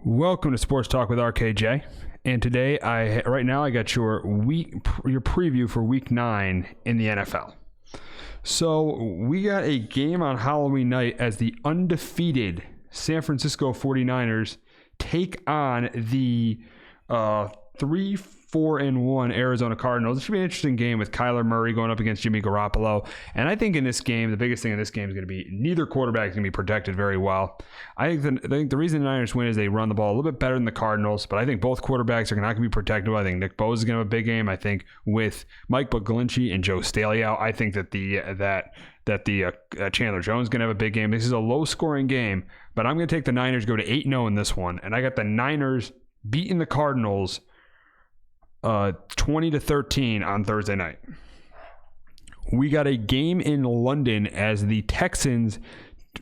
Welcome to Sports Talk with RKJ. And today, right now, I got your preview for Week 9 in the NFL. So we got a game on Halloween night as the undefeated San Francisco 49ers take on the 3-4-1 Arizona Cardinals. It should be an interesting game with Kyler Murray going up against Jimmy Garoppolo. And I think in this game, the biggest thing in this game is going to be neither quarterback is going to be protected very well. I think the reason the Niners win is they run the ball a little bit better than the Cardinals, but I think both quarterbacks are not going to be protected. I think Nick Bosa is going to have a big game. I think with Mike McGlinchey and Joe Staley out, I think that Chandler Jones is going to have a big game. This is a low-scoring game, but I'm going to take the Niners go to 8-0 in this one, and I got the Niners beating the Cardinals 20-13 on Thursday night. We got a game in London as the Texans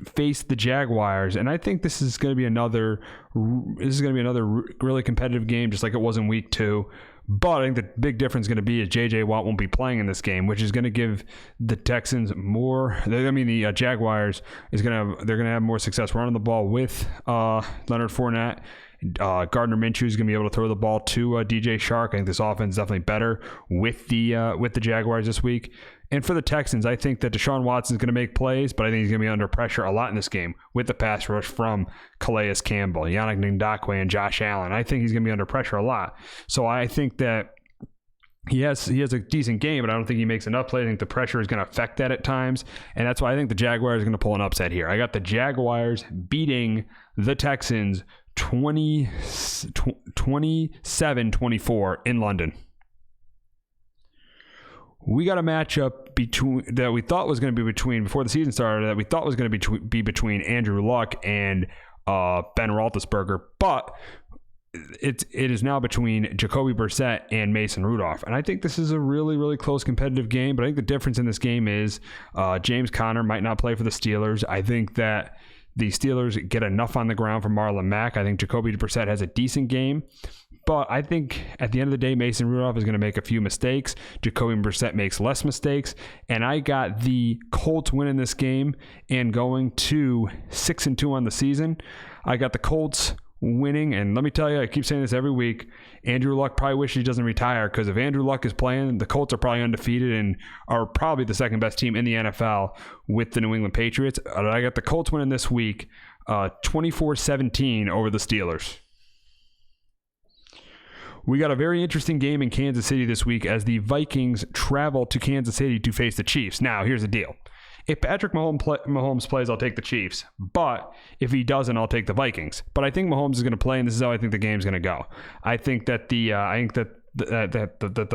face the Jaguars, and I think this is going to be another really competitive game, just like it was in Week 2. But I think the big difference is going to be is J.J. Watt won't be playing in this game, which is going to give the Texans the Jaguars they're going to have more success running the ball with Leonard Fournette. Gardner Minshew is going to be able to throw the ball to DJ Chark. I think this offense is definitely better with the Jaguars this week. And for the Texans, I think that Deshaun Watson is going to make plays, but I think he's going to be under pressure a lot in this game with the pass rush from Calais Campbell, Yannick Ngakoue, and Josh Allen. I think he's going to be under pressure a lot. So I think that he has a decent game, but I don't think he makes enough plays. I think the pressure is going to affect that at times, and that's why I think the Jaguars are going to pull an upset here. I got the Jaguars beating the Texans 27-24 in London. We got a matchup that we thought was going to be before the season started, that we thought was going to be between Andrew Luck and Ben Roethlisberger, but it is now between Jacoby Brissett and Mason Rudolph. And I think this is a really, really close competitive game, but I think the difference in this game is James Conner might not play for the Steelers. I think that the Steelers get enough on the ground from Marlon Mack. I think Jacoby Brissett has a decent game. But I think at the end of the day, Mason Rudolph is going to make a few mistakes. Jacoby Brissett makes less mistakes. And I got the Colts winning this game and going to 6-2 on the season. I got the Colts winning. And let me tell you, I keep saying this every week, Andrew Luck probably wishes he doesn't retire, because if Andrew Luck is playing, the Colts are probably undefeated and are probably the second best team in the NFL with the New England Patriots. I got the Colts winning this week 24-17 over the Steelers. We got a very interesting game in Kansas City this week as the Vikings travel to Kansas City to face the Chiefs. Now, here's the deal. If Patrick Mahomes plays, I'll take the Chiefs. But if he doesn't, I'll take the Vikings. But I think Mahomes is going to play, and this is how I think the game's going to go. I think that the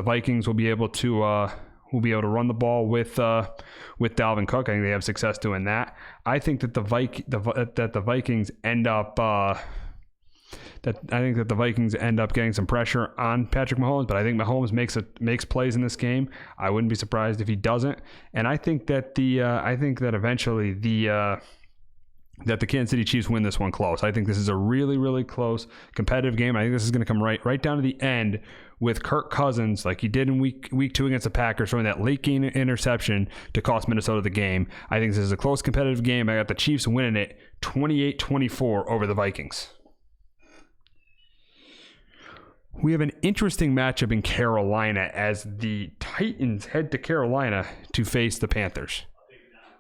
Vikings will be able to run the ball with Dalvin Cook. I think they have success doing that. I think that the Vikings end up getting some pressure on Patrick Mahomes, but I think Mahomes makes plays in this game. I wouldn't be surprised if he doesn't. And I think that eventually the Kansas City Chiefs win this one close. I think this is a really, really close competitive game. I think this is going to come right down to the end with Kirk Cousins, like he did in week 2 against the Packers, throwing that late game interception to cost Minnesota the game. I think this is a close competitive game. I got the Chiefs winning it 28-24 over the Vikings. We have an interesting matchup in Carolina as the Titans head to Carolina to face the Panthers.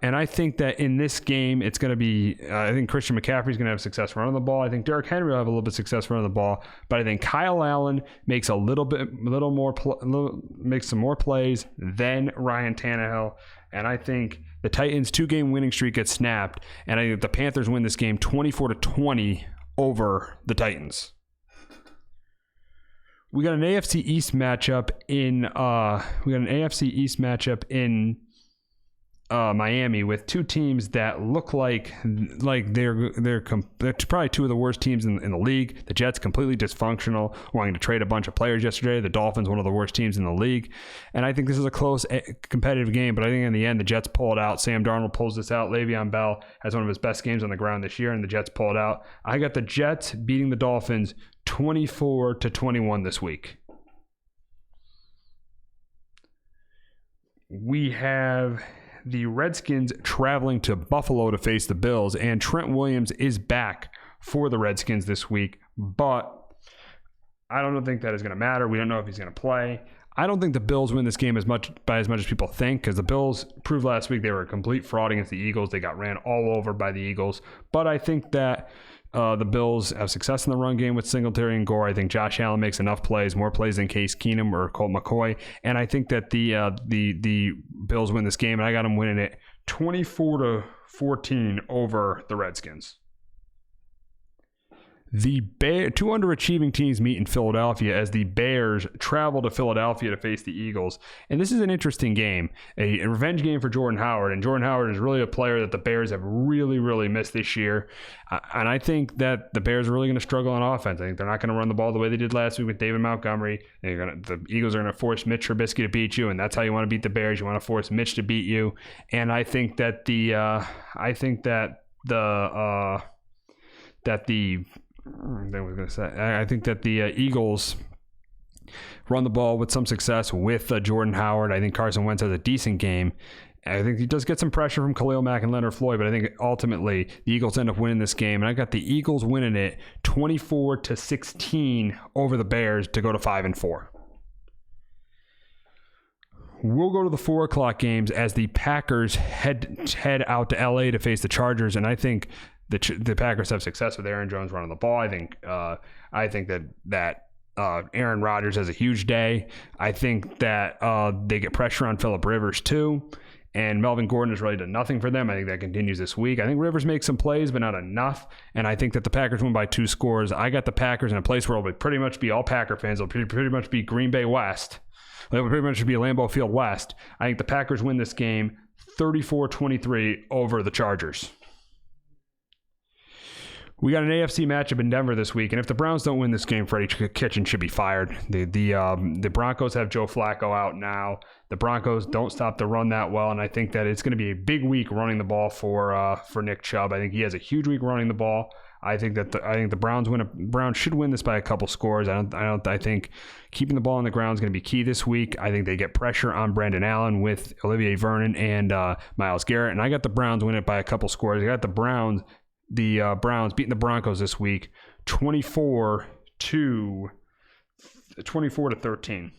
And I think that in this game, it's going to be, I think Christian McCaffrey is going to have success running the ball. I think Derrick Henry will have a little bit of success running the ball. But I think Kyle Allen makes makes some more plays than Ryan Tannehill. And I think the Titans' 2-game winning streak gets snapped. And I think the Panthers win this game 24-20 over the Titans. We got an AFC East matchup in Miami with two teams that look like they're probably two of the worst teams in the league. The Jets completely dysfunctional, wanting to trade a bunch of players yesterday. The Dolphins, one of the worst teams in the league. And I think this is a close competitive game, but I think in the end the Jets pull it out. Sam Darnold pulls this out. Le'Veon Bell has one of his best games on the ground this year, and the Jets pull it out. I got the Jets beating the Dolphins 24-21 this week. We have the Redskins traveling to Buffalo to face the Bills, and Trent Williams is back for the Redskins this week. but I don't think that is going to matter. We don't know if he's going to play. I don't think the Bills win this game as much as people think, because the Bills proved last week they were a complete fraud against the Eagles. They got ran all over by the Eagles. But I think that the Bills have success in the run game with Singletary and Gore. I think Josh Allen makes enough plays, more plays than Case Keenum or Colt McCoy. And I think that the Bills win this game, and I got them winning it 24-14 over the Redskins. The two underachieving teams meet in Philadelphia as the Bears travel to Philadelphia to face the Eagles. And this is an interesting game, a revenge game for Jordan Howard. And Jordan Howard is really a player that the Bears have really, really missed this year. And I think that the Bears are really going to struggle on offense. I think they're not going to run the ball the way they did last week with David Montgomery. The Eagles are going to force Mitch Trubisky to beat you, and that's how you want to beat the Bears. You want to force Mitch to beat you. And I think that the Eagles run the ball with some success with Jordan Howard. I think Carson Wentz has a decent game. I think he does get some pressure from Khalil Mack and Leonard Floyd, but I think ultimately the Eagles end up winning this game. And I got the Eagles winning it 24-16 over the Bears to go to 5-4. We'll go to the 4 o'clock games as the Packers head out to LA to face the Chargers, and I think the Packers have success with Aaron Jones running the ball. I think that Aaron Rodgers has a huge day. I think that they get pressure on Phillip Rivers too, and Melvin Gordon has really done nothing for them. I think that continues this week. I think Rivers makes some plays, but not enough, and I think that the Packers win by 2 scores. I got the Packers in a place where it'll pretty much be all Packer fans. It'll pretty much be Green Bay West. It'll pretty much be Lambeau Field West. I think the Packers win this game 34-23 over the Chargers. We got an AFC matchup in Denver this week, and if the Browns don't win this game, Freddie Kitchens should be fired. The Broncos have Joe Flacco out now. The Broncos don't stop the run that well, and I think that it's going to be a big week running the ball for Nick Chubb. I think he has a huge week running the ball. I think the Browns should win this by a couple scores. I think keeping the ball on the ground is going to be key this week. I think they get pressure on Brandon Allen with Olivier Vernon and Myles Garrett, and I got the Browns win it by a couple scores. I got the Browns beating the Broncos this week 24-13.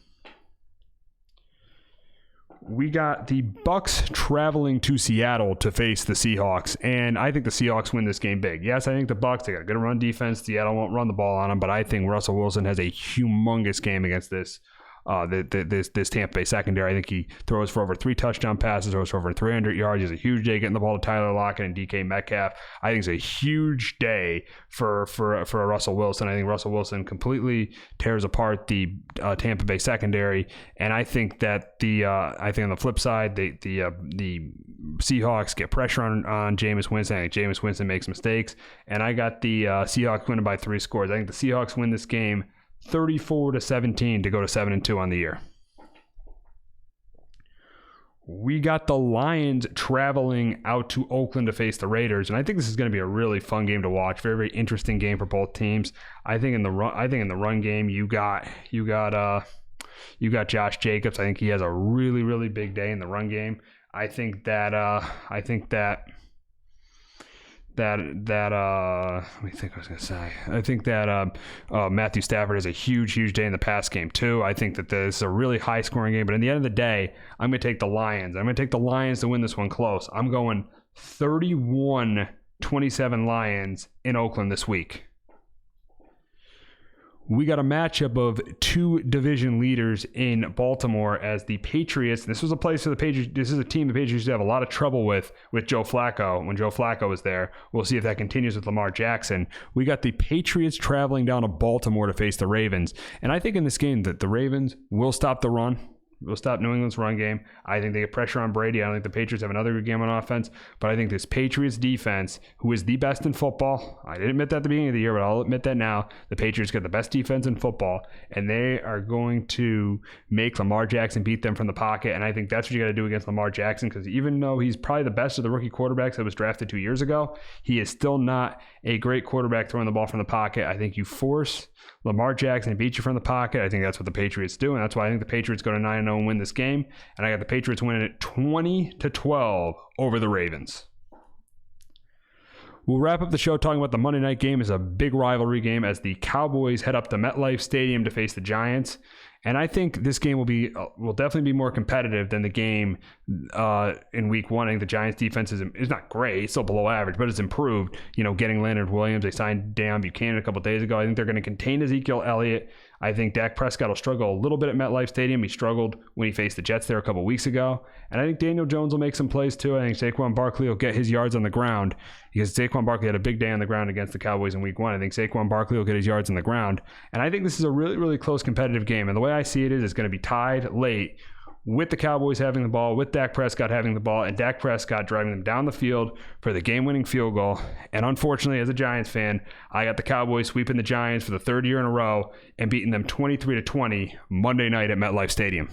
We got the Bucs traveling to Seattle to face the Seahawks, and I think the Seahawks win this game big. Yes, I think the Bucs, they got a good run defense. Seattle won't run the ball on them, but I think Russell Wilson has a humongous game against this Tampa Bay secondary. I think he throws for over 3 touchdown passes, throws for over 300 yards. He has a huge day getting the ball to Tyler Lockett and DK Metcalf. I think it's a huge day for Russell Wilson. I think Russell Wilson completely tears apart the Tampa Bay secondary, and I think that I think on the flip side, the Seahawks get pressure on Jameis Winston. I think Jameis Winston makes mistakes, and I got the Seahawks winning by 3 scores. I think the Seahawks win this game 34-17 to go to 7-2 on the year. We got the Lions traveling out to Oakland to face the Raiders, and I think this is going to be a really fun game to watch. Very, very interesting game for both teams. I think in the run game, you got Josh Jacobs. I think he has a really, really big day in the run game. I think that let me think what I was going to say. I think that Matthew Stafford has a huge day in the pass game too. I think that this is a really high scoring game, but in the end of the day, I'm going to take the Lions. I'm going to take the Lions to win this one close. I'm going 31-27 Lions in Oakland this week. We got a matchup of 2 division leaders in Baltimore as the Patriots. This was a place for the Patriots. This is a team the Patriots used to have a lot of trouble with Joe Flacco when Joe Flacco was there. We'll see if that continues with Lamar Jackson. We got the Patriots traveling down to Baltimore to face the Ravens. And I think in this game that the Ravens will stop the run. We'll stop New England's run game. I think they get pressure on Brady. I don't think the Patriots have another good game on offense, but I think this Patriots defense, who is the best in football, I didn't admit that at the beginning of the year, but I'll admit that now, the Patriots got the best defense in football, and they are going to make Lamar Jackson beat them from the pocket, and I think that's what you got to do against Lamar Jackson, because even though he's probably the best of the rookie quarterbacks that was drafted 2 years ago, he is still not a great quarterback throwing the ball from the pocket. I think you force Lamar Jackson to beat you from the pocket. I think that's what the Patriots do, and that's why I think the Patriots go to 9-0 and win this game. And I got the Patriots winning it 20-12 over the Ravens. We'll wrap up the show talking about the Monday night game. Is a big rivalry game as the Cowboys head up to MetLife Stadium to face the Giants. And I think this game will definitely be more competitive than the game in Week 1. I think the Giants' defense is not great, it's still below average, but it's improved. Getting Leonard Williams, they signed Deion Buchanan a couple days ago. I think they're going to contain Ezekiel Elliott. I think Dak Prescott will struggle a little bit at MetLife Stadium. He struggled when he faced the Jets there a couple weeks ago. And I think Daniel Jones will make some plays too. I think Saquon Barkley will get his yards on the ground because Saquon Barkley had a big day on the ground against the Cowboys in Week 1. I think Saquon Barkley will get his yards on the ground. And I think this is a really, really close competitive game. And the way I see it is it's going to be tied late with the Cowboys having the ball, with Dak Prescott having the ball, and Dak Prescott driving them down the field for the game-winning field goal. And unfortunately, as a Giants fan, I got the Cowboys sweeping the Giants for the third year in a row and beating them 23-20 Monday night at MetLife Stadium.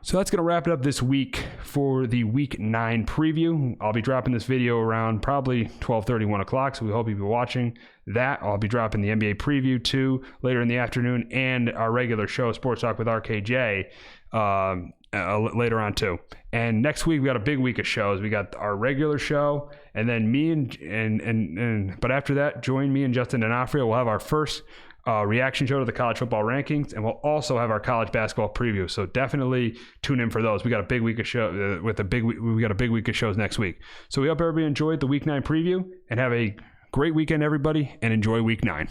So that's going to wrap it up this week for the Week 9 preview. I'll be dropping this video around probably 12:30, 1 o'clock, so we hope you'll be watching that. I'll be dropping the NBA preview too later in the afternoon and our regular show, Sports Talk with RKJ, later on too. And next week, we got a big week of shows. We got our regular show, and then but after that, join me and Justin D'Onofrio. We'll have our first reaction show to the college football rankings, and we'll also have our college basketball preview. So definitely tune in for those. We got a big week of show we got a big week of shows next week. So we hope everybody enjoyed the Week 9 preview, and have a great weekend, everybody, and enjoy Week 9.